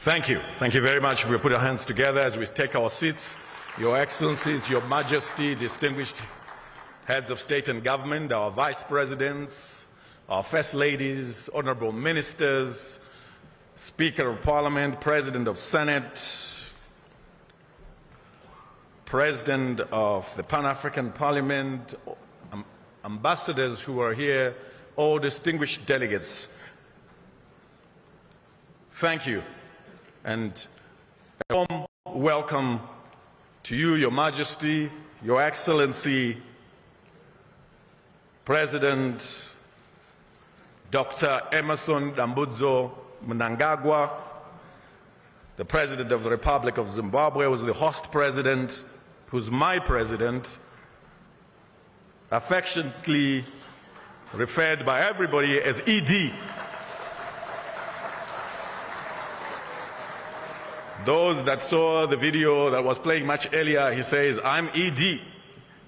Thank you. Thank you very much. We'll put our hands together as we take our seats. Your Excellencies, Your Majesty, distinguished heads of state and government, our vice presidents, our first ladies, honorable ministers, Speaker of Parliament, President of Senate, President of the Pan-African Parliament, ambassadors who are here, all distinguished delegates. Thank you, and a warm welcome to you, Your Majesty, Your Excellency, President Dr. Emerson Dambudzo Mnangagwa, the President of the Republic of Zimbabwe, who's the host president, who's my president, affectionately referred by everybody as ED. Those that saw the video that was playing much earlier, he says, "I'm ED,"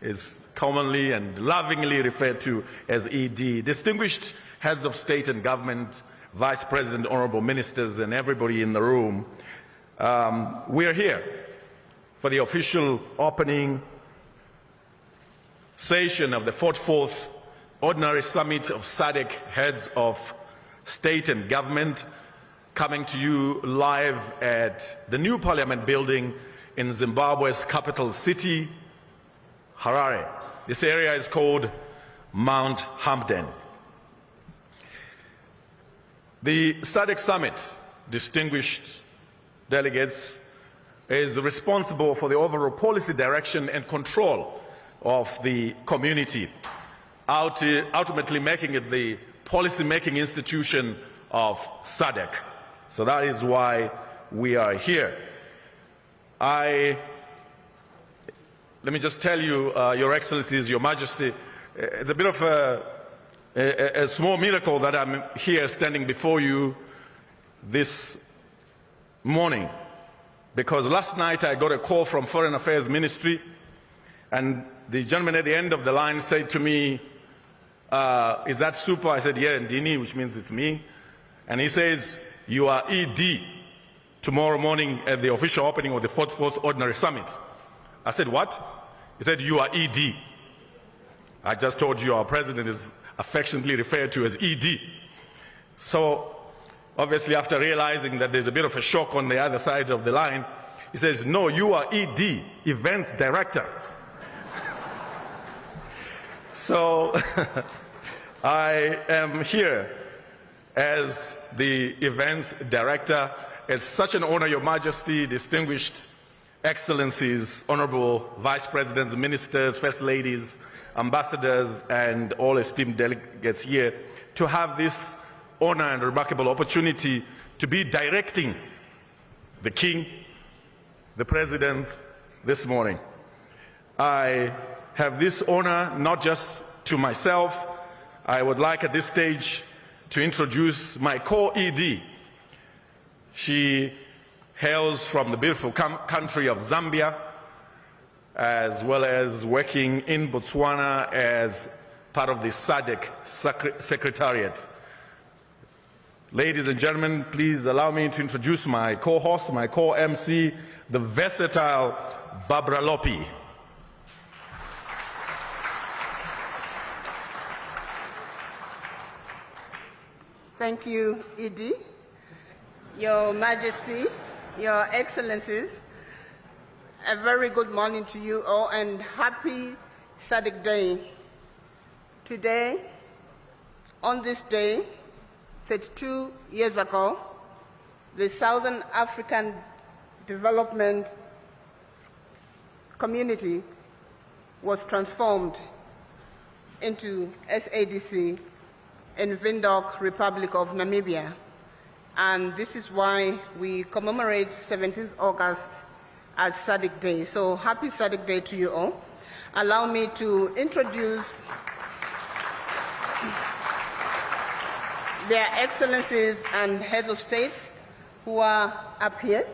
is commonly and lovingly referred to as ED. Distinguished heads of state and government, vice president, honorable ministers, and everybody in the room, we are here for the official opening session of the 44th Ordinary Summit of Sadc Heads of State and Government, coming to you live at the new Parliament building in Zimbabwe's capital city, Harare. This area is called Mount Hampden. The Sadc Summit, distinguished delegates, is responsible for the overall policy direction and control of the community, ultimately making it the policy-making institution of Sadc. So that is why we are here. Let me just tell you, Your Excellencies, Your Majesty, it's a bit of a small miracle that I'm here standing before you this morning, because last night I got a call from Foreign Affairs Ministry, and the gentleman at the end of the line said to me, "Is that Super?" I said, "Yeah, Ndini," which means it's me. And he says, "You are ED tomorrow morning at the official opening of the 44th Ordinary Summit." I said, "What?" He said, "You are ED." I just told you our president is affectionately referred to as ED. So obviously, after realizing that there's a bit of a shock on the other side of the line, he says, "No, you are ED, Events Director." So I am here as the Events Director. It's such an honor, Your Majesty, distinguished Excellencies, honorable Vice Presidents, Ministers, First Ladies, Ambassadors, and all esteemed delegates here, to have this honor and remarkable opportunity to be directing the King, the Presidents, this morning. I have this honor not just to myself. I would like at this stage to introduce my co-ED. She hails from the beautiful country of Zambia, as well as working in Botswana as part of the Sadc Secretariat. Ladies and gentlemen, please allow me to introduce my co-host, my co-MC, the versatile Barbara Lopi. Thank you, ED. Your Majesty, Your Excellencies, a very good morning to you all and happy Sadc Day. Today, on this day, 32 years ago, the Southern African Development Community was transformed into SADC in Windhoek, Republic of Namibia. And this is why we commemorate 17th August as Sadc Day. So happy Sadc Day to you all. Allow me to introduce their excellencies and heads of states who are up here.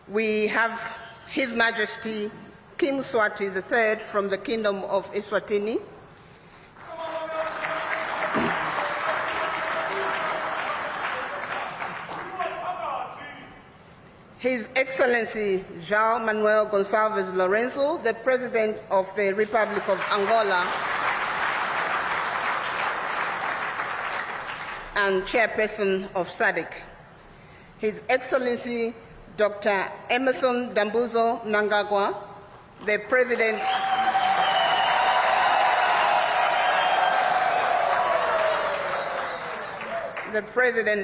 We have His Majesty King Mswati III from the Kingdom of Eswatini. His Excellency João Manuel Gonçalves Lourenço, the President of the Republic of Angola and Chairperson of Sadc. His Excellency Dr. Emerson Dambuzo Mnangagwa, the President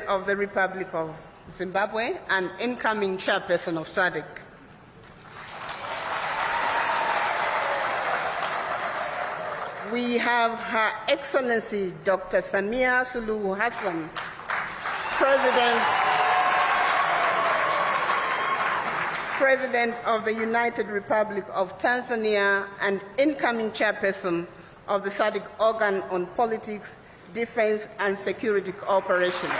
of the Republic of Zimbabwe and incoming Chairperson of Sadc. We have Her Excellency Dr. Samia Suluhu Hassan, President of the United Republic of Tanzania and incoming Chairperson of the Sadc Organ on Politics, Defense and Security Cooperation.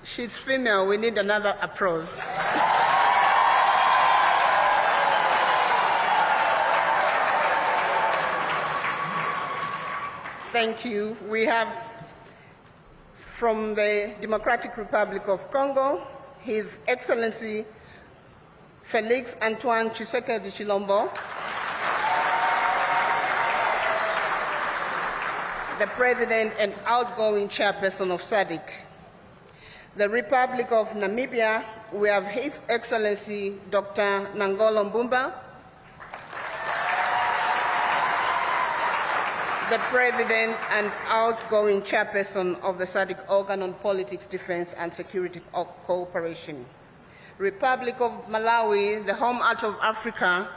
She's female, we need another applause. Thank you. We have from the Democratic Republic of Congo, His Excellency Felix Antoine Tshisekedi Chilombo, the President and outgoing Chairperson of Sadc. The Republic of Namibia, we have His Excellency Dr. Nangolo Mbumba, the President and outgoing Chairperson of the Sadc Organ on Politics, Defense and Security Cooperation. Republic of Malawi, the home heart of Africa,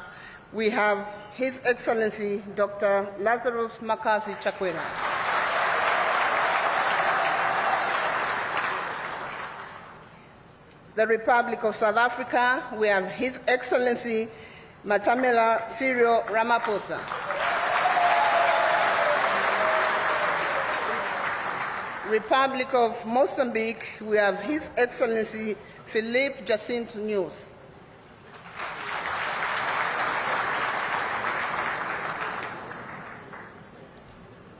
we have His Excellency Dr. Lazarus McCarthy Chakwera. The Republic of South Africa, we have His Excellency Matamela Cyril Ramaphosa. Republic of Mozambique, we have His Excellency Philippe Jacinto News.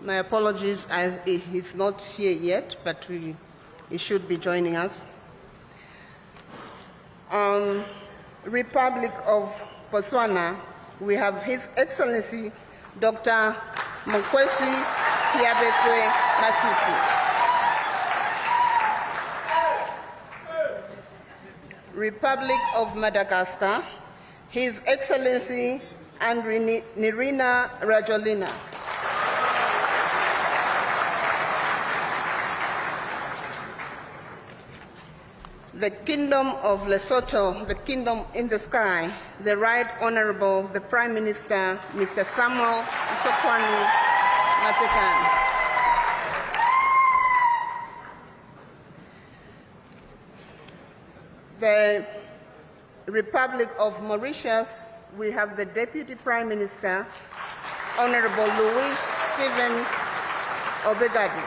My apologies, he's not here yet, but he should be joining us. Republic of Botswana, we have His Excellency Dr. MOKGWEETSI MASISI. Republic of Madagascar, His Excellency Nirina Rajolina. The Kingdom of Lesotho, the Kingdom in the Sky, the Right Honorable the Prime Minister, Mr. Samuel Msokwane Matekan. The Republic of Mauritius, we have the Deputy Prime Minister, Honorable Louis Stephen Obegadi.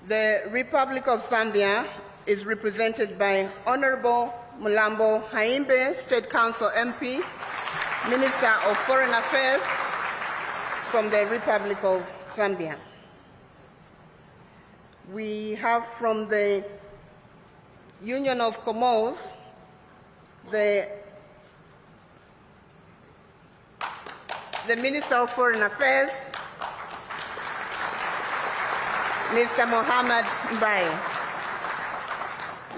The Republic of Zambia is represented by Honorable Mulambo Haimbe, State Council MP, Minister of Foreign Affairs from the Republic of Zambia. We have from the Union of Comoros, the Minister of Foreign Affairs, Mr. Mohamed Mbaye.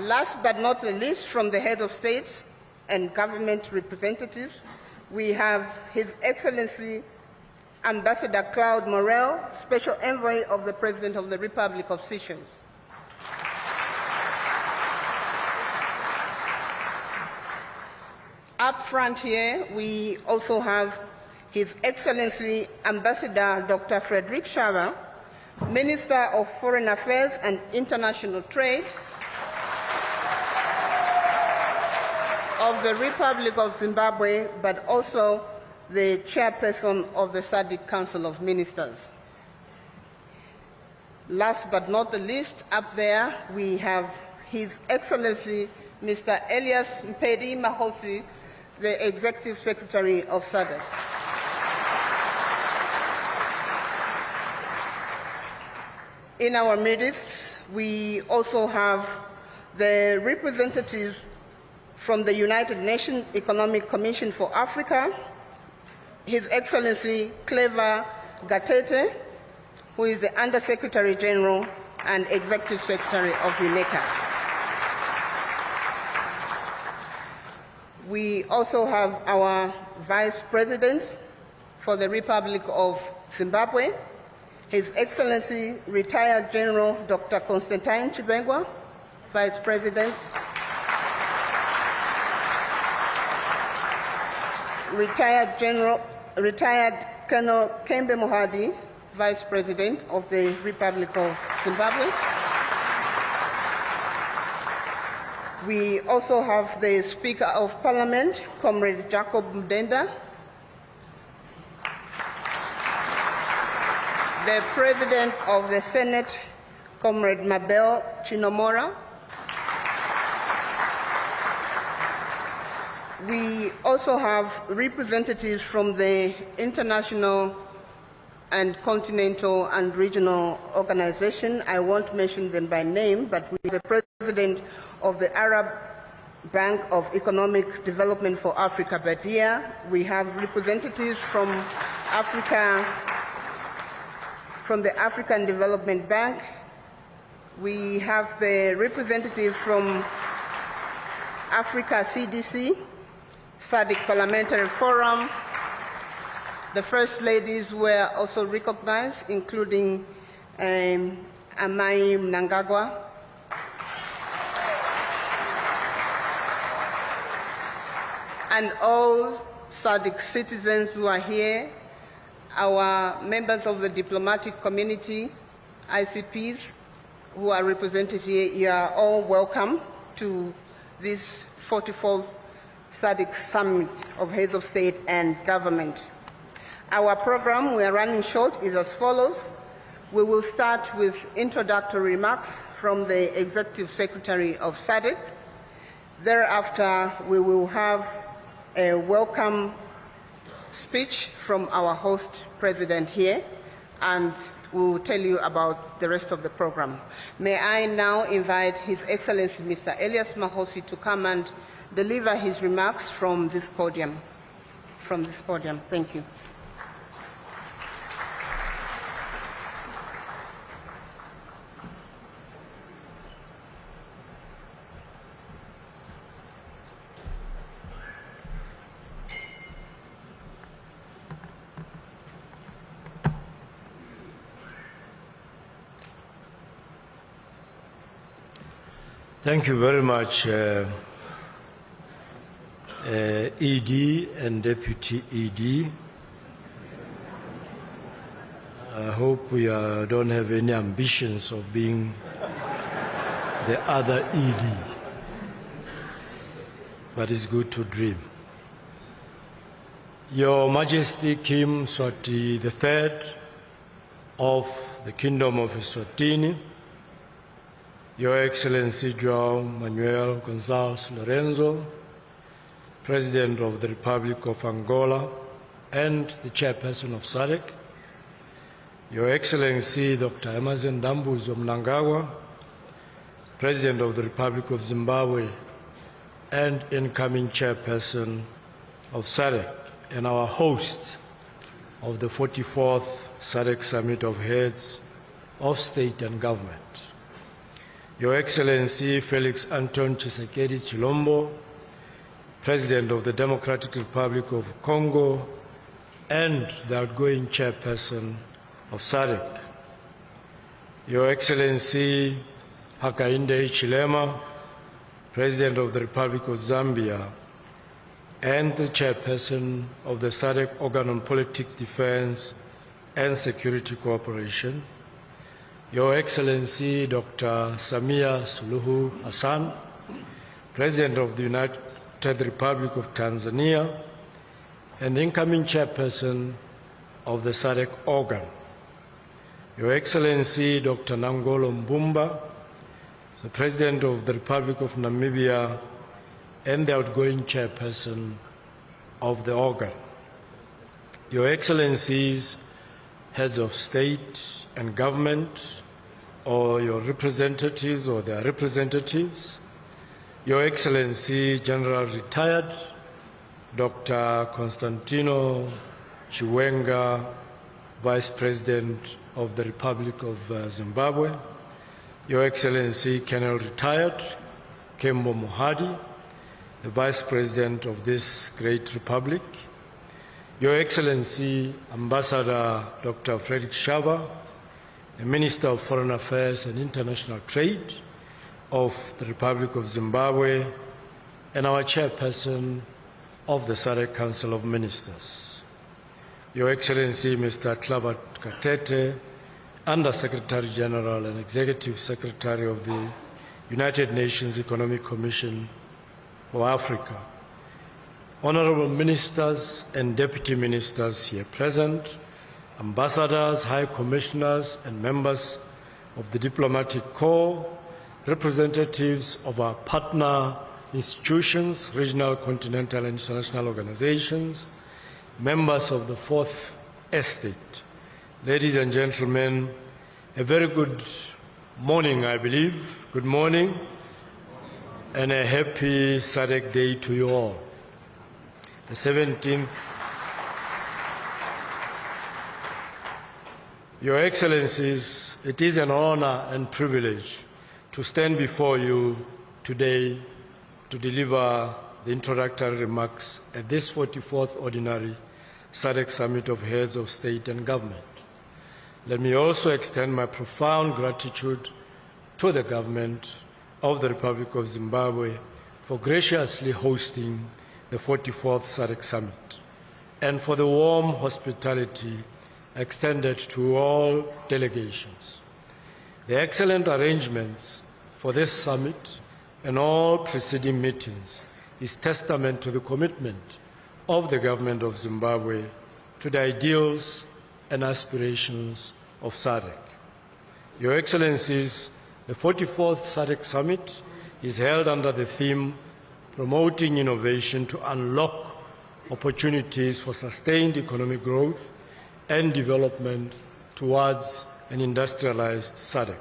Last but not the least, from the head of states and government representatives, we have His Excellency Ambassador Claude Morel, Special Envoy of the President of the Republic of Seychelles. Up front here, we also have His Excellency Ambassador Dr. Frederick Shava, Minister of Foreign Affairs and International Trade of the Republic of Zimbabwe, but also the Chairperson of the Sadc Council of Ministers. Last but not the least, up there we have His Excellency Mr. Elias Mpedi Mahosi, the Executive Secretary of Sadc. In our midst, we also have the representatives from the United Nations Economic Commission for Africa, His Excellency Clever Gatete, who is the Under-Secretary General and Executive Secretary of UNECA. We also have our Vice President for the Republic of Zimbabwe, His Excellency Retired General Dr. Constantine Chibengwa, Vice President. Retired Colonel Kembe Mohadi, Vice President of the Republic of Zimbabwe. We also have the Speaker of Parliament, Comrade Jacob Mdenda, the President of the Senate, Comrade Mabel Chinomora. We also have representatives from the international and continental and regional organization. I won't mention them by name, but we have the President of the Arab Bank of Economic Development for Africa, Badia. We have representatives from Africa, from the African Development Bank. We have the representative from Africa CDC, Sadc Parliamentary Forum. The First Ladies were also recognized, including Amai Mnangagwa. And all Sadc citizens who are here, our members of the diplomatic community, ICPs, who are represented here, you are all welcome to this 44th Sadc Summit of Heads of State and Government. Our program, we are running short, is as follows. We will start with introductory remarks from the Executive Secretary of SADC. Thereafter, we will have a welcome speech from our host president here, and we will tell you about the rest of the program. May I now invite His Excellency Mr. Elias Mahosi to come and deliver his remarks from this podium. Thank you. Thank you very much, ED and Deputy ED. I hope we don't have any ambitions of being the other ED, but it's good to dream. Your Majesty Kim Swati III of the Kingdom of Eswatini, Your Excellency João Manuel Gonçalves Lorenzo, President of the Republic of Angola and the Chairperson of SADC, Your Excellency Dr. Emmerson Dambuzo Mnangagwa, President of the Republic of Zimbabwe and incoming Chairperson of SADC, and our host of the 44th SADC Summit of Heads of State and Government, Your Excellency Felix Anton Tshisekedi Chilombo, President of the Democratic Republic of Congo and the outgoing Chairperson of SADC, Your Excellency Hakainde Hichilema, President of the Republic of Zambia and the Chairperson of the SADC Organ on Politics, Defense and Security Cooperation, Your Excellency Dr. Samia Suluhu Hassan, President of the United Republic of Tanzania and the incoming Chairperson of the SADC organ, Your Excellency Dr. Nangolo Mbumba, the President of the Republic of Namibia and the outgoing Chairperson of the organ, Your Excellencies, Heads of State and Government, or your representatives or their representatives, Your Excellency General Retired Dr. Constantino Chiwenga, Vice President of the Republic of Zimbabwe, Your Excellency Colonel Retired Kembo Mohadi, the Vice President of this great republic, Your Excellency Ambassador Dr. Frederick Shava, the Minister of Foreign Affairs and International Trade of the Republic of Zimbabwe, and our Chairperson of the Sadc Council of Ministers, Your Excellency Mr. Clavat Katete, Under-Secretary General and Executive Secretary of the United Nations Economic Commission for Africa, Honorable Ministers and Deputy Ministers here present, Ambassadors, High Commissioners and members of the Diplomatic Corps, representatives of our partner institutions, regional, continental and international organizations, members of the Fourth Estate. Ladies and gentlemen, a very good morning, I believe. Good morning, and a happy Sadc Day to you all. The 17th. Your Excellencies, it is an honor and privilege to stand before you today to deliver the introductory remarks at this 44th Ordinary Sadc Summit of Heads of State and Government. Let me also extend my profound gratitude to the government of the Republic of Zimbabwe for graciously hosting the 44th Sadc Summit and for the warm hospitality extended to all delegations. The excellent arrangements for this summit and all preceding meetings is testament to the commitment of the government of Zimbabwe to the ideals and aspirations of SADC. Your Excellencies, the 44th SADC Summit is held under the theme Promoting Innovation to Unlock Opportunities for Sustained Economic Growth and Development towards an Industrialized SADC.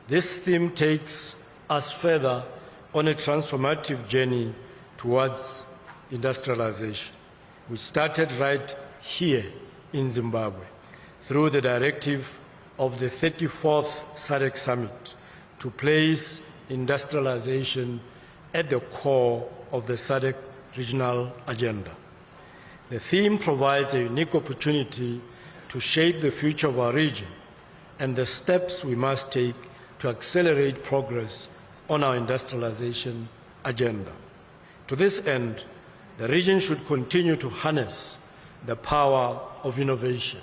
This theme takes us further on a transformative journey towards industrialization, which started right here in Zimbabwe through the directive of the 34th SADC Summit to place industrialization at the core of the SADC regional agenda. The theme provides a unique opportunity to shape the future of our region and the steps we must take to accelerate progress on our industrialization agenda. To this end, the region should continue to harness the power of innovation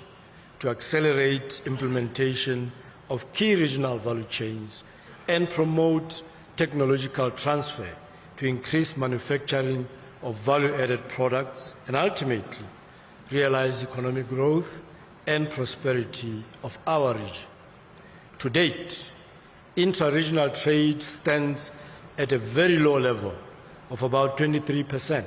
to accelerate implementation of key regional value chains and promote technological transfer to increase manufacturing of value-added products and ultimately realize economic growth and prosperity of our region. To date, intra-regional trade stands at a very low level of about 23%,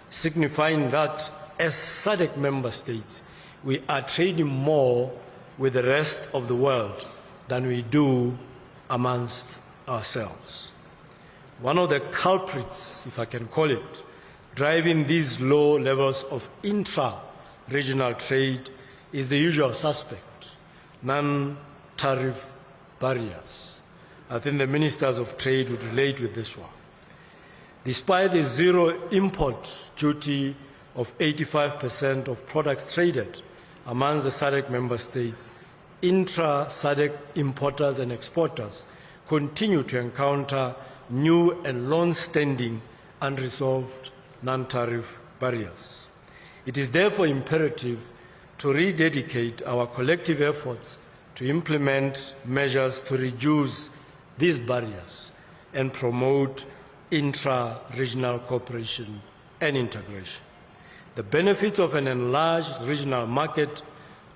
signifying that as SADC member states, we are trading more with the rest of the world than we do amongst ourselves. One of the culprits, if I can call it, driving these low levels of intra-regional trade is the usual suspect, non-tariff barriers. I think the ministers of trade would relate with this one. Despite the zero import duty of 85% of products traded among the SADC member states, intra-SADC importers and exporters continue to encounter new and long-standing unresolved non-tariff barriers. It is therefore imperative to rededicate our collective efforts to implement measures to reduce these barriers and promote intra-regional cooperation and integration. The benefits of an enlarged regional market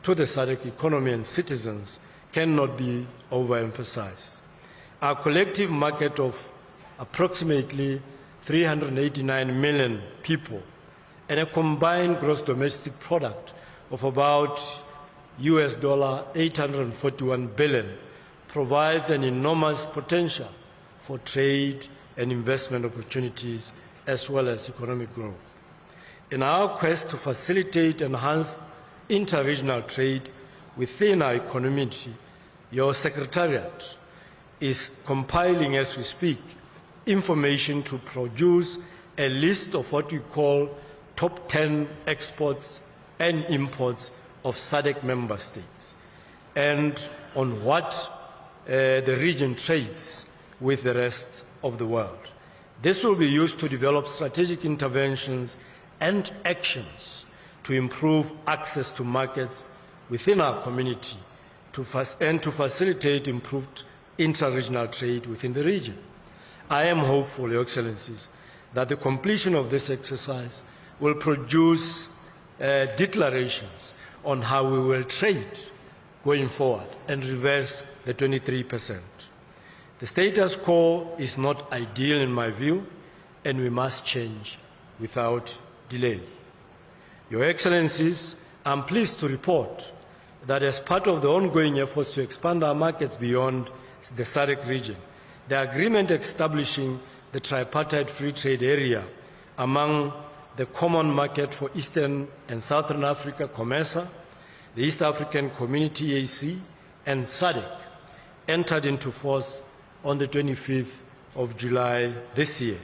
to the SADC economy and citizens cannot be overemphasized. Our collective market of approximately 389 million people and a combined gross domestic product of about $841 billion provides an enormous potential for trade and investment opportunities as well as economic growth. In our quest to facilitate enhanced inter-regional trade within our community, your Secretariat is compiling, as we speak, information to produce a list of what we call top 10 exports and imports of SADC member states, and on what the region trades with the rest of the world. This will be used to develop strategic interventions and actions to improve access to markets within our community and to facilitate improved inter-regional trade within the region. I am hopeful, Your Excellencies, that the completion of this exercise will produce declarations on how we will trade going forward and reverse the 23%. The status quo is not ideal in my view, and we must change without delay. Your Excellencies, I'm pleased to report that as part of the ongoing efforts to expand our markets beyond the SADC region, the agreement establishing the tripartite free trade area among the Common Market for Eastern and Southern Africa, COMESA, the East African Community, EAC, and SADC entered into force on the 25th of July this year,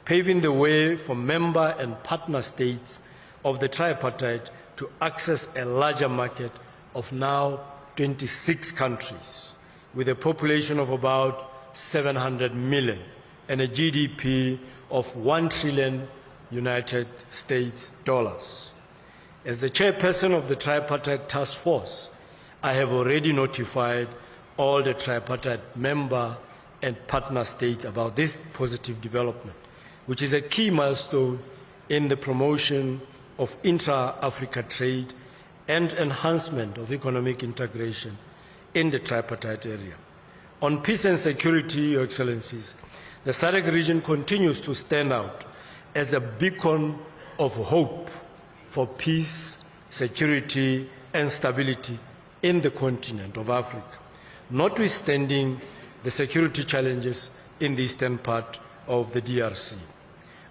paving the way for member and partner states of the tripartite to access a larger market of now 26 countries, with a population of about 700 million and a GDP of $1 trillion United States dollars. As the chairperson of the tripartite task force, I have already notified all the tripartite member and partner states about this positive development, which is a key milestone in the promotion of intra-Africa trade and enhancement of economic integration in the tripartite area. On peace and security, Your Excellencies, the SADC region continues to stand out as a beacon of hope for peace, security, and stability in the continent of Africa, notwithstanding the security challenges in the eastern part of the DRC.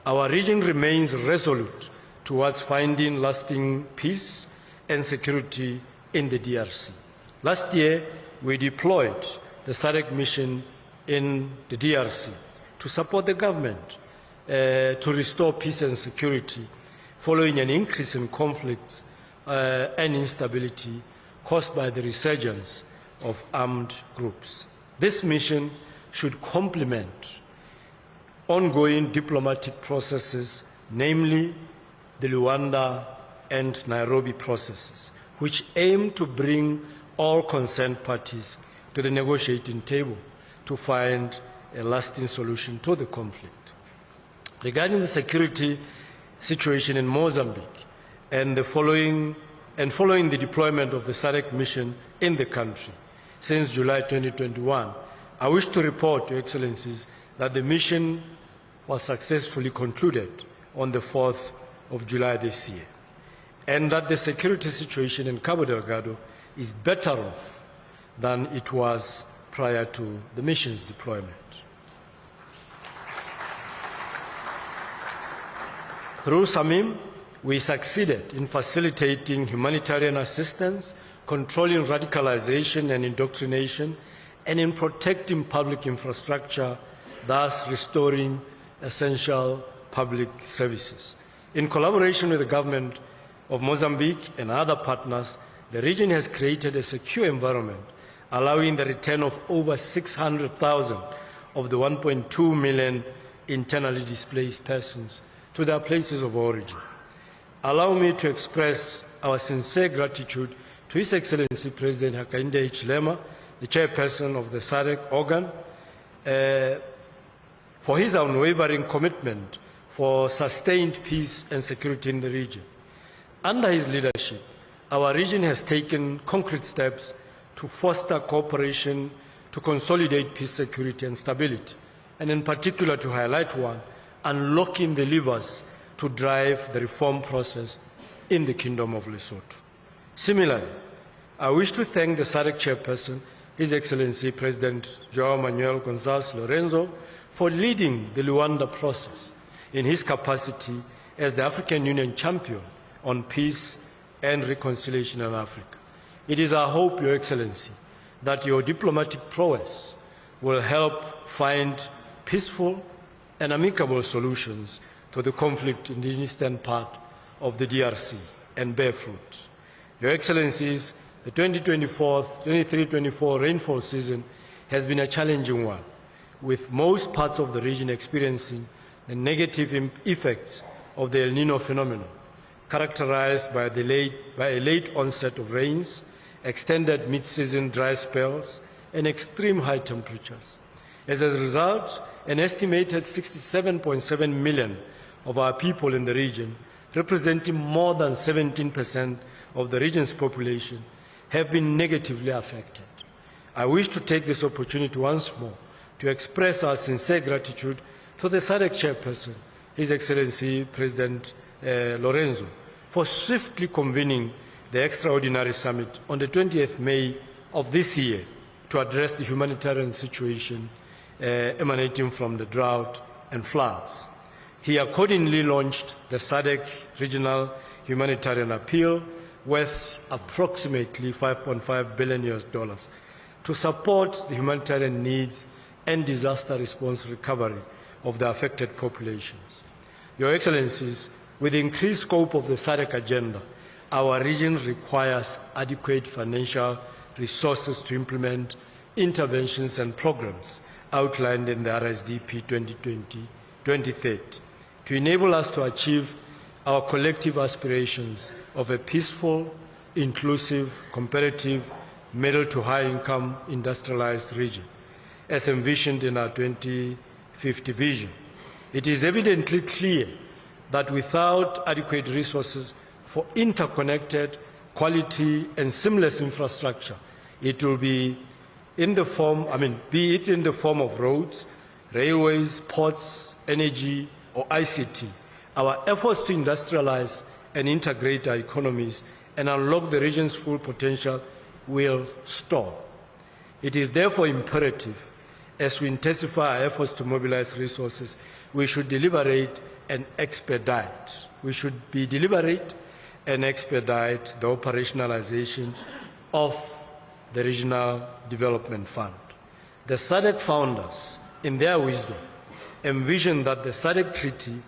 Our region remains resolute towards finding lasting peace and security in the DRC. Last year, we deployed the SADC mission in the DRC to support the government to restore peace and security following an increase in conflicts and instability caused by the resurgence of armed groups. This mission should complement ongoing diplomatic processes, namely the Luanda and Nairobi processes, which aim to bring all concerned parties to the negotiating table to find a lasting solution to the conflict. Regarding the security situation in Mozambique and following the deployment of the SADC mission in the country since July 2021, I wish to report, Your Excellencies, that the mission was successfully concluded on the 4th of July this year, and that the security situation in Cabo Delgado is better off than it was prior to the mission's deployment. Through SAMIM, we succeeded in facilitating humanitarian assistance, controlling radicalization and indoctrination, and in protecting public infrastructure, thus restoring essential public services. In collaboration with the government of Mozambique and other partners, the region has created a secure environment, allowing the return of over 600,000 of the 1.2 million internally displaced persons to their places of origin. Allow me to express our sincere gratitude to His Excellency President Hakainde Hichilema, the chairperson of the SADC organ, for his unwavering commitment for sustained peace and security in the region. Under his leadership, our region has taken concrete steps to foster cooperation to consolidate peace, security, and stability, and in particular to highlight one, unlocking the levers to drive the reform process in the Kingdom of Lesotho. Similarly, I wish to thank the SADC chairperson His Excellency President João Manuel Gonçalves Lorenzo for leading the Luanda process in his capacity as the African Union champion on peace and reconciliation in Africa. It is our hope, Your Excellency, that your diplomatic prowess will help find peaceful and amicable solutions to the conflict in the eastern part of the DRC and bear fruit. Your Excellencies, the 2023-24 rainfall season has been a challenging one, with most parts of the region experiencing the negative effects of the El Niño phenomenon, characterized by a late onset of rains, extended mid-season dry spells, and extreme high temperatures. As a result, an estimated 67.7 million of our people in the region, representing more than 17% of the region's population, have been negatively affected. I wish to take this opportunity once more to express our sincere gratitude to the Sadc chairperson, His Excellency President Lorenzo, for swiftly convening the extraordinary summit on the 20th May of this year to address the humanitarian situation emanating from the drought and floods. He accordingly launched the Sadc Regional Humanitarian Appeal worth approximately $5.5 billion to support the humanitarian needs and disaster response recovery of the affected populations. Your Excellencies, with the increased scope of the Sadc agenda, our region requires adequate financial resources to implement interventions and programs outlined in the RSDP 2020-2030 to enable us to achieve our collective aspirations of a peaceful, inclusive, competitive, middle to high-income industrialized region, as envisioned in our 2050 vision. It is evidently clear that without adequate resources for interconnected, quality, and seamless infrastructure, it will be in the form, be it in the form of roads, railways, ports, energy, or ICT, our efforts to industrialize and integrate our economies and unlock the region's full potential will stall. It is therefore imperative, as we intensify our efforts to mobilize resources, we should deliberate and expedite. We should be deliberate and expedite the operationalization of the Regional Development Fund. The Sadc founders, in their wisdom, envisioned that the Sadc Treaty,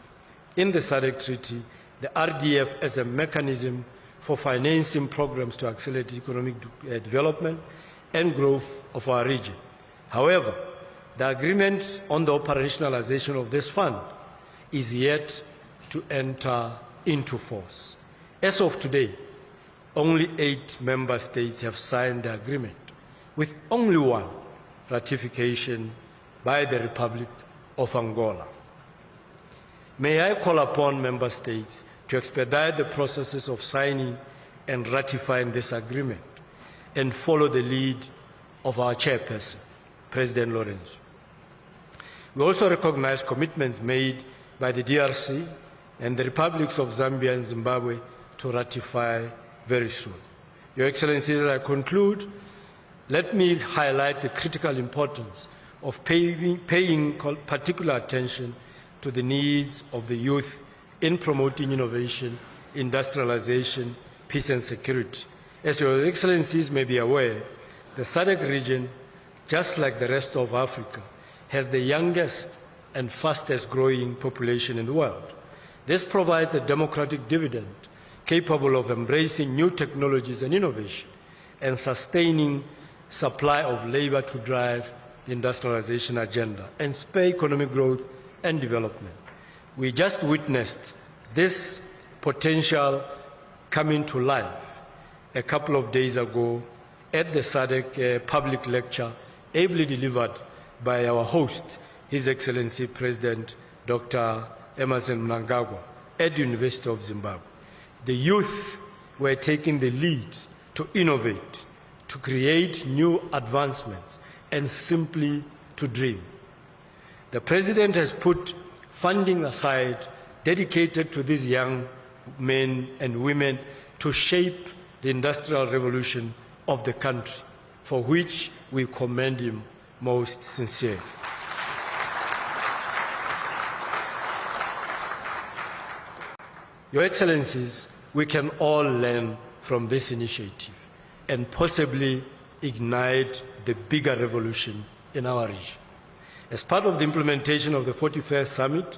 the RDF as a mechanism for financing programs to accelerate economic development and growth of our region. However, the agreement on the operationalization of this fund is yet to enter into force. As of today, only 8 member states have signed the agreement, with only one ratification by the Republic of Angola. May I call upon member states to expedite the processes of signing and ratifying this agreement and follow the lead of our chairperson, President Lorenzo. We also recognize commitments made by the DRC and the republics of Zambia and Zimbabwe to ratify very soon. Your Excellencies, as I conclude, let me highlight the critical importance of paying particular attention to the needs of the youth in promoting innovation, industrialization, peace and security. As Your Excellencies may be aware, the Sadc region, just like the rest of Africa, has the youngest and fastest growing population in the world. This provides a democratic dividend capable of embracing new technologies and innovation and sustaining supply of labor to drive the industrialization agenda and spur economic growth and development. We just witnessed this potential coming to life a couple of days ago at the Sadc public lecture ably delivered by our host, His Excellency President Dr. Emmerson Mnangagwa at the University of Zimbabwe. The youth were taking the lead to innovate, to create new advancements, and simply to dream. The President has put funding aside dedicated to these young men and women to shape the industrial revolution of the country for which we commend him most sincerely. Your Excellencies, we can all learn from this initiative and possibly ignite the bigger revolution in our region. As part of the implementation of the 41st Summit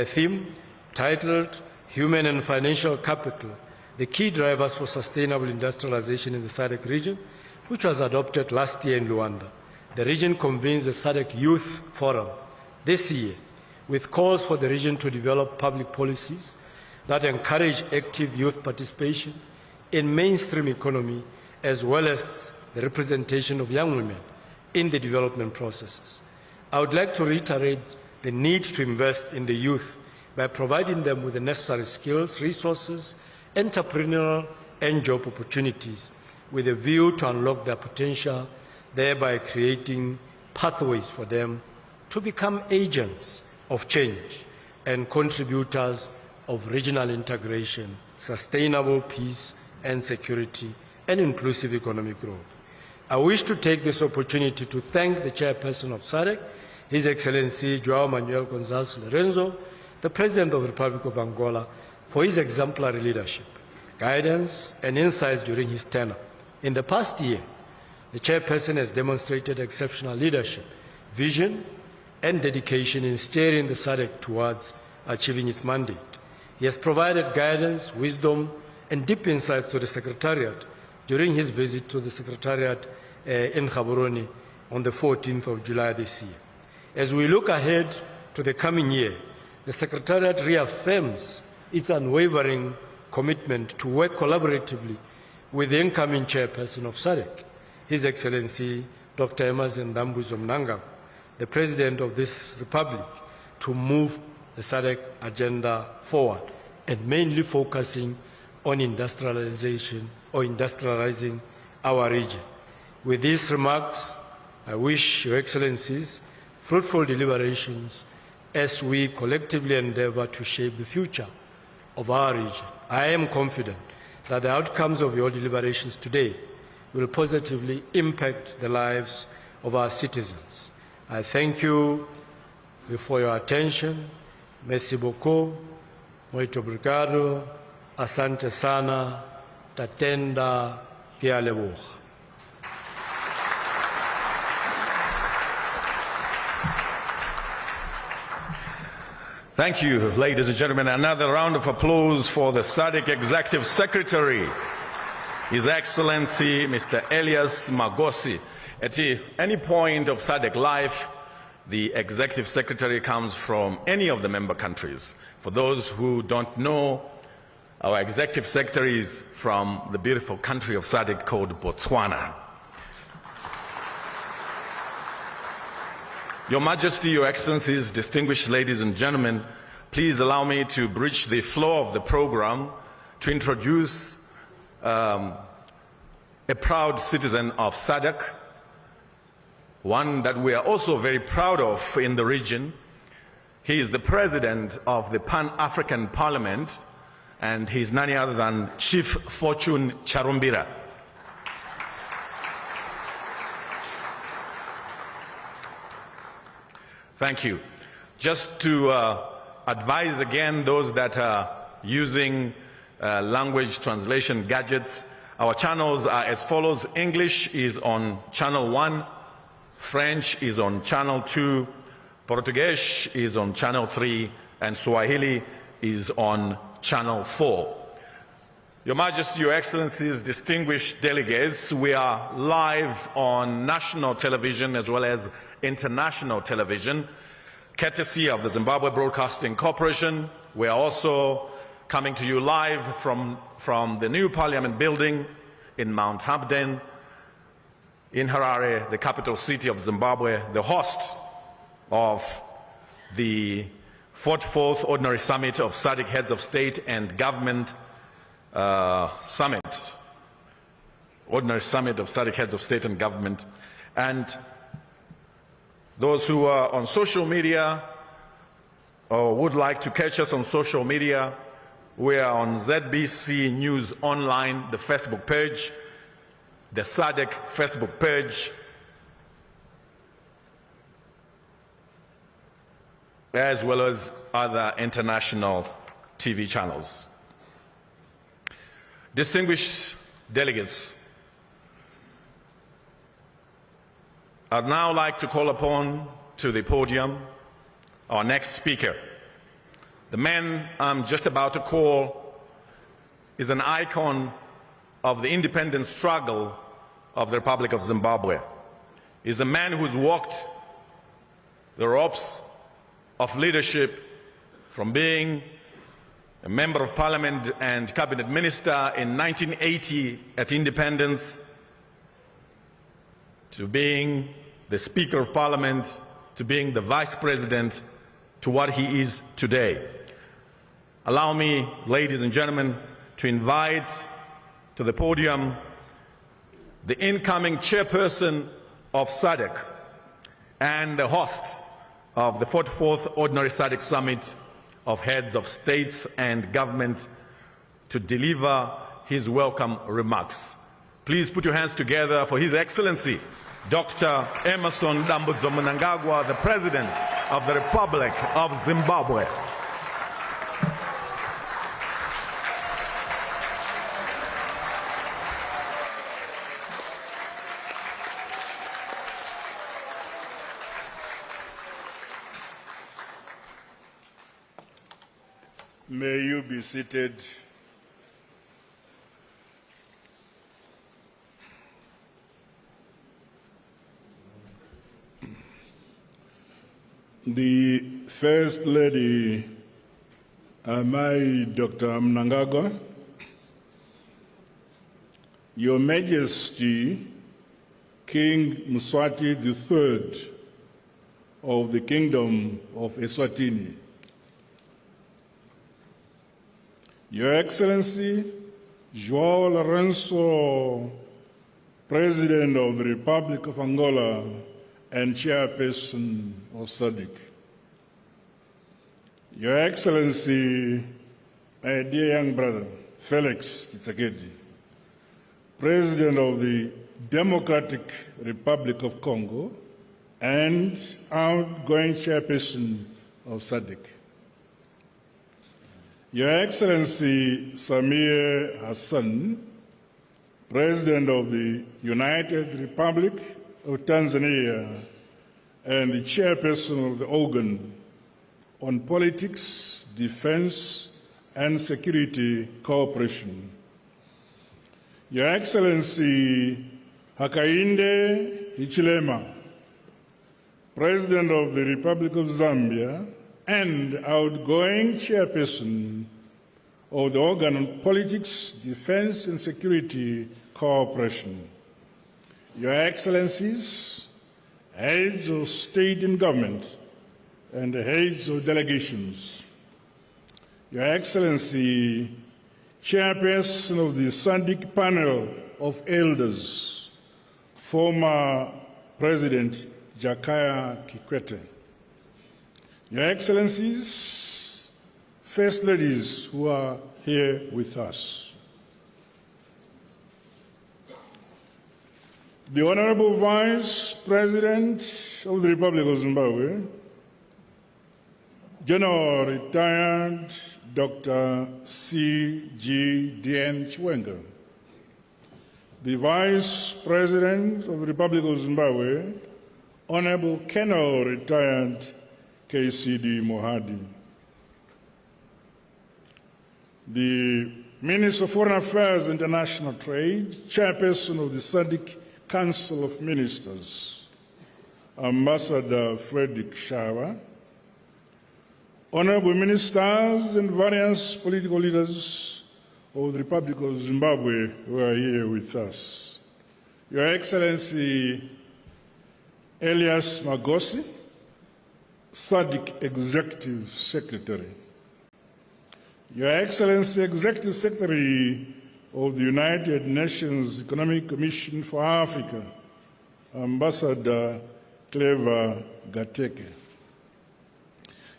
theme titled Human and Financial Capital, the key drivers for sustainable industrialization in the Sadc region, which was adopted last year in Luanda, the region convenes the Sadc Youth Forum this year with calls for the region to develop public policies that encourage active youth participation in mainstream economy as well as the representation of young women in the development processes. I would like to reiterate the need to invest in the youth by providing them with the necessary skills, resources, entrepreneurial and job opportunities with a view to unlock their potential, thereby creating pathways for them to become agents of change and contributors of regional integration, sustainable peace and security, and inclusive economic growth. I wish to take this opportunity to thank the chairperson of SADC, His Excellency João Manuel Gonçalves Lorenzo, the President of the Republic of Angola, for his exemplary leadership, guidance, and insights during his tenure. In the past year, the chairperson has demonstrated exceptional leadership, vision, and dedication in steering the SADC towards achieving its mandate. He has provided guidance, wisdom, and deep insights to the Secretariat during his visit to the Secretariat in Gaborone on the 14th of July this year. As we look ahead to the coming year, the Secretariat reaffirms its unwavering commitment to work collaboratively with the incoming chairperson of SADC, His Excellency Dr. Emmerson Dambuzo Mnangagwa, the President of this Republic, to move the SADC agenda forward and mainly focusing on industrialization or industrializing our region. With these remarks, I wish Your Excellencies fruitful deliberations as we collectively endeavor to shape the future of our region. I am confident that the outcomes of your deliberations today will positively impact the lives of our citizens. I thank you for your attention. Merci beaucoup. Muito obrigado. Asante sana. Tatenda pia leboha. Thank you, ladies and gentlemen. Another round of applause for the SADC Executive Secretary, His Excellency Mr. Elias Magosi. At any point of SADC life, the Executive Secretary comes from any of the member countries. For those who don't know, our Executive Secretary is from the beautiful country of SADC called Botswana. Your Majesty, Your Excellencies, distinguished ladies and gentlemen, please allow me to bridge the flow of the program to introduce a proud citizen of SADC, one that we are also very proud of in the region. He is the President of the Pan-African Parliament, and he is none other than Chief Fortune Charumbira. Thank you. Just to advise again those that are using language translation gadgets, our channels are as follows. English is on channel 1, French is on channel 2, Portuguese is on channel 3, and Swahili is on channel 4. Your Majesty, Your Excellencies, distinguished delegates, we are live on national television as well as international television, courtesy of the Zimbabwe Broadcasting Corporation. We are also coming to you live from the new Parliament building in Mount Hampden, in Harare, the capital city of Zimbabwe, the host of the 44th Ordinary Summit of SADC Heads of State and Government Summit, Ordinary Summit of SADC Heads of State and Government. And those who are on social media or would like to catch us on social media, we are on ZBC News Online, the Facebook page. the Sadc Facebook page, as well as other international TV channels. Distinguished delegates, I'd now like to call upon to the podium our next speaker. The man I'm just about to call is an icon of the independence struggle of the Republic of Zimbabwe. He's a man who's walked the ropes of leadership from being a member of parliament and cabinet minister in 1980 at independence to being the Speaker of Parliament, to being the Vice President, to what he is today. Allow me, ladies and gentlemen, to invite to the podium the incoming chairperson of SADC and the host of the 44th Ordinary SADC Summit of Heads of States and Government to deliver his welcome remarks. Please put your hands together for His Excellency, Dr. Emmerson Dambudzo Mnangagwa, the President of the Republic of Zimbabwe. May you be seated. The First Lady, my Dr. Mnangagwa, Your Majesty, King Mswati III of the Kingdom of Eswatini, Your Excellency, João Lourenço, President of the Republic of Angola and Chairperson of SADC, Your Excellency, my dear young brother, Felix Tshisekedi, President of the Democratic Republic of Congo and outgoing Chairperson of SADC, Your Excellency Samir Hassan, President of the United Republic of Tanzania and the Chairperson of the Organ on Politics, Defense and Security Cooperation, Your Excellency Hakainde Hichilema, President of the Republic of Zambia and outgoing Chairperson of the Organ on Politics, Defense and Security Cooperation, Your Excellencies, Heads of State and Government and Heads of Delegations, Your Excellency, Chairperson of the SADC Panel of Elders, former President Jakaya Kikwete, Your Excellencies, First Ladies who are here with us, the Honorable Vice President of the Republic of Zimbabwe, General Retired Dr. C.G.D.N. Chiwenga, the Vice President of the Republic of Zimbabwe, Honorable Colonel Retired K.C.D. Mohadi, the Minister of Foreign Affairs and International Trade, Chairperson of the SADC Council of Ministers, Ambassador Frederick Shawa, Honorable Ministers and various political leaders of the Republic of Zimbabwe who are here with us, Your Excellency Elias Magosi, SADC Executive Secretary, Your Excellency Executive Secretary of the United Nations Economic Commission for Africa, Ambassador Clever Gateke,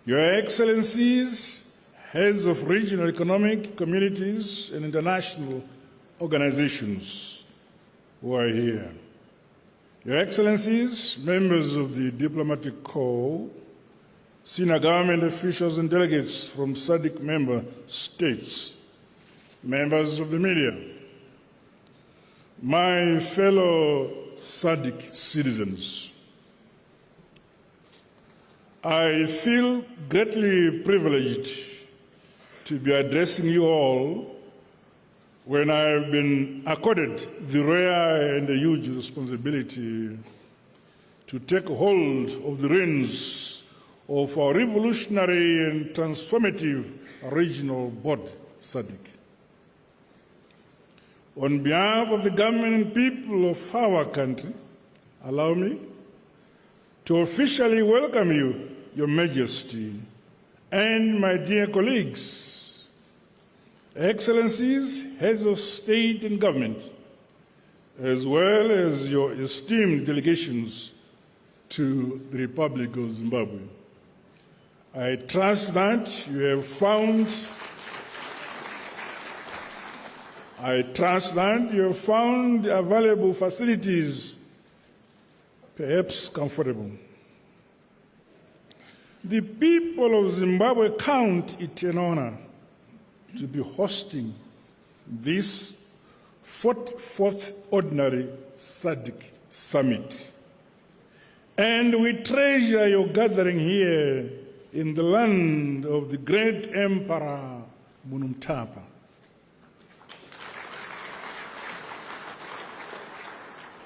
Your Excellencies, Heads of Regional Economic Communities and International Organizations, who are here, Your Excellencies, members of the Diplomatic Corps, senior government officials and delegates from SADC member states, members of the media, my fellow SADC citizens, I feel greatly privileged to be addressing you all when I have been accorded the rare and huge responsibility to take hold of the reins of our revolutionary and transformative regional board, SADC. On behalf of the government and people of our country, allow me to officially welcome you, Your Majesty, and my dear colleagues, Excellencies, heads of state and government, as well as your esteemed delegations to the Republic of Zimbabwe. I trust that you have found available facilities perhaps comfortable. The people of Zimbabwe count it an honor to be hosting this 44th Ordinary SADC Summit. And we treasure your gathering here in the land of the great Emperor Munumtapa.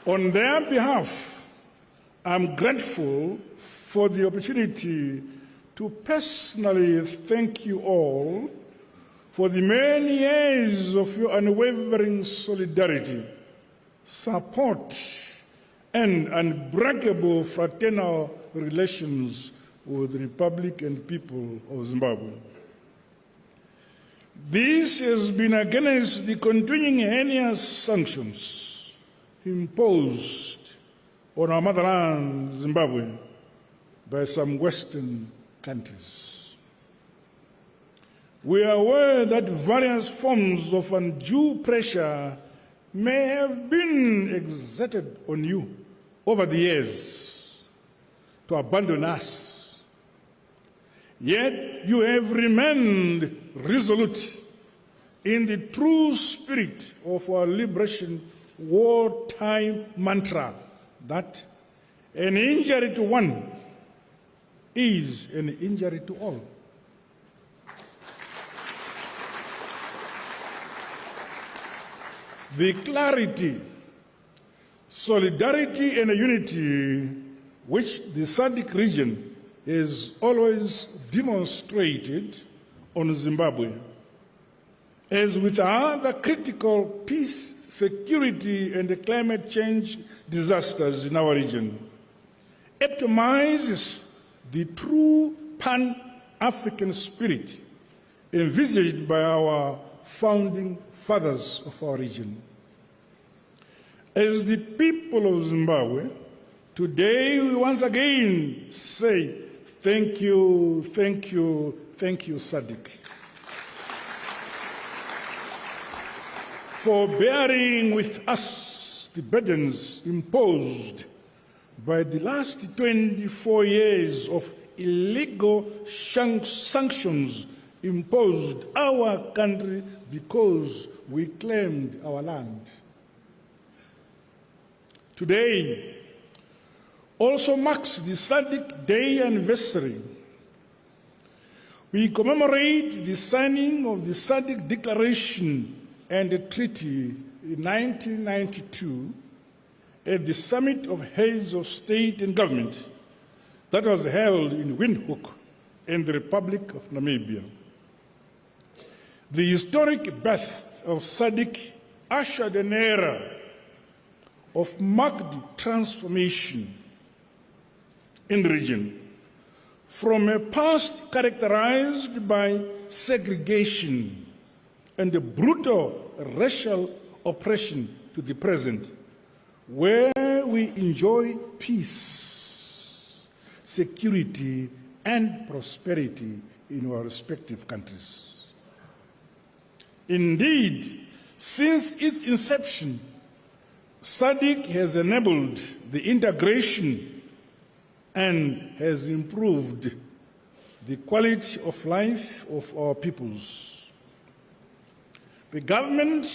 On their behalf, I'm grateful for the opportunity to personally thank you all for the many years of your unwavering solidarity, support, and unbreakable fraternal relations with the Republic and people of Zimbabwe. This has been against the continuing heinous sanctions imposed on our motherland, Zimbabwe, by some Western countries. We are aware that various forms of undue pressure may have been exerted on you over the years to abandon us. Yet you have remained resolute in the true spirit of our liberation wartime mantra that an injury to one is an injury to all. The clarity, solidarity, and unity which the SADC region has always demonstrated on Zimbabwe, as with other critical peace, security, and climate change disasters in our region, epitomizes the true Pan-African spirit envisaged by our founding fathers of our region. As the people of Zimbabwe, today we once again say thank you, thank you, thank you, SADC, for bearing with us the burdens imposed by the last 24 years of illegal sanctions imposed our country because we claimed our land. Today also marks the SADC Day anniversary. We commemorate the signing of the SADC Declaration and the Treaty in 1992 at the Summit of Heads of State and Government that was held in Windhoek in the Republic of Namibia. The historic birth of SADC ushered an era of marked transformation in the region, from a past characterized by segregation and the brutal racial oppression to the present, where we enjoy peace, security, and prosperity in our respective countries. Indeed, since its inception, SADC has enabled the integration and has improved the quality of life of our peoples. The government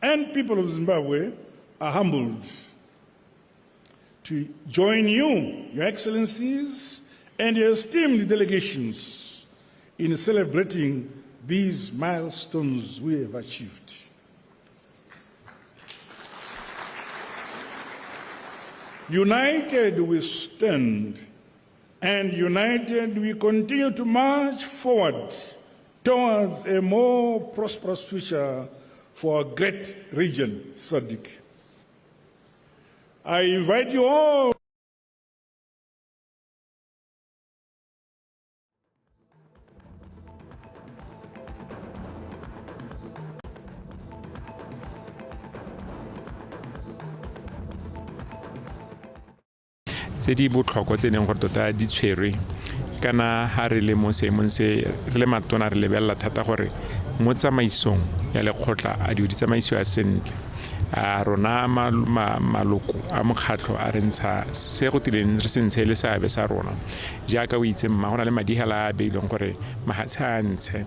and people of Zimbabwe are humbled to join you, Your Excellencies, and your esteemed delegations in celebrating these milestones we have achieved. United we stand, and united we continue to march forward towards a more prosperous future for our great region, Sadc. I invite you all tse di botlhokwa tse neng gore tota di tshwerwe kana ha re le mo seemong se re le matona re lebelela thata gore mo tsamaisong ya lekgotla a di tsamaiso ya sentle a rona maloko a mokgatlho a re ntsha se go tileng re sentse le seabe sa rona jaaka o itse mma go na le madihela a beileng gore mahatshe a ntshe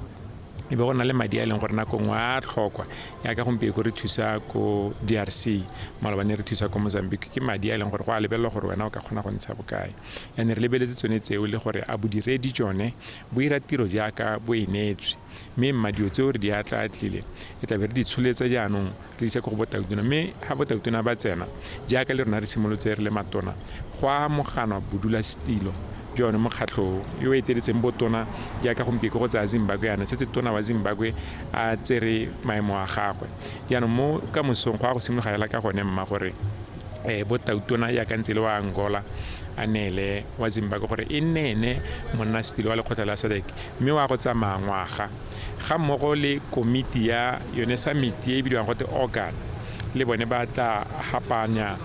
e be go na le madi a leng gore nako nngwe a tlhokwa yaka gompieko re thusa ko DRC malobane re thusa ko Mozambique ke madi a leng gore go a lebelelwa gore wena o ka kgona go ntsha bokae yane re lebeletse tsone tseo le gore a bodiredi jone bo ira tiro jaaka bo enetswe mme mmadio tseo re di atla tlile e tla be re di tsholetsa jaanong re isa go botautona mme ha botautona ba tsena jaaka le rona re simolotse re le matona go a mogano bodula stilo jone mokgatlho yo eteletseng botona jaaka gompieko go tsa Zimbabwe yana se tona wa Zimbabwe a tsere maemo a gagwe jaanong mo ka mosong go a go simologela ka gone mma gore botautona ya ka ntse le wa Angola a nele wa Zimbabwe gore e nene monna stilo wa lekgotla la SADC mme wa go tsamaya ngwaga ga mmogo le komiti ya yone summit e bidiwang gote organ le bone ba tla hapanya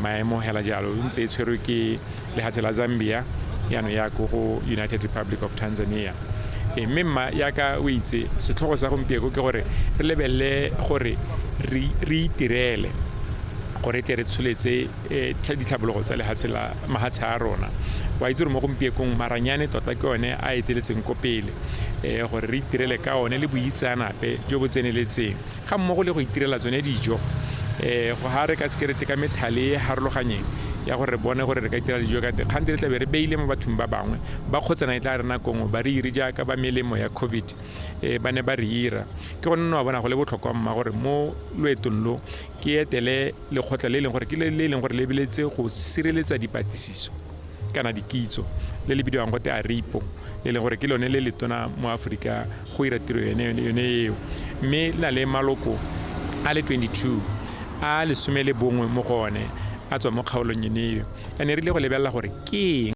maemo hela jalo ntse e tshwerwe ke lehatshe la Zambia yano ya go United Republic of Tanzania mmemma yaka o itse setlhogo sa gompieko ke gore re lebelle gore re itirele gore tle re tsholetse ditlhabologo tsa lehatshe la mahatshe a rona wa itse re mo gompiekong maranyane tota ke one a eteletseng ko pele gore re itirele ka one le boitsanape jo bo tseneletseng ga mmogo le go itirela tsone dijo go ha re ka sekerete ka methale e harologanyeng ya gore re bone gore re ka itira dijo ka kgante le tla be re beile mo bathong ba bangwe ba kgotsana e tla re nakongwe ba re ire jaaka ba melemo ya COVID ba ne ba re ira ke go nna wa bona go le botlhokwa mma gore mo loetong lo ke etele lekgotla le leng gore ke le leng gore le beletse go sireletsa dipatlisiso kana dikitso le le bidiwang gote a ripo le leng gore ke lone le letona mo Afrika go ira tiro yone eo mme la le maloko a le 22 a le 11 mo gone a tswa mo kgaolong eno ane re le go lebelela gore ke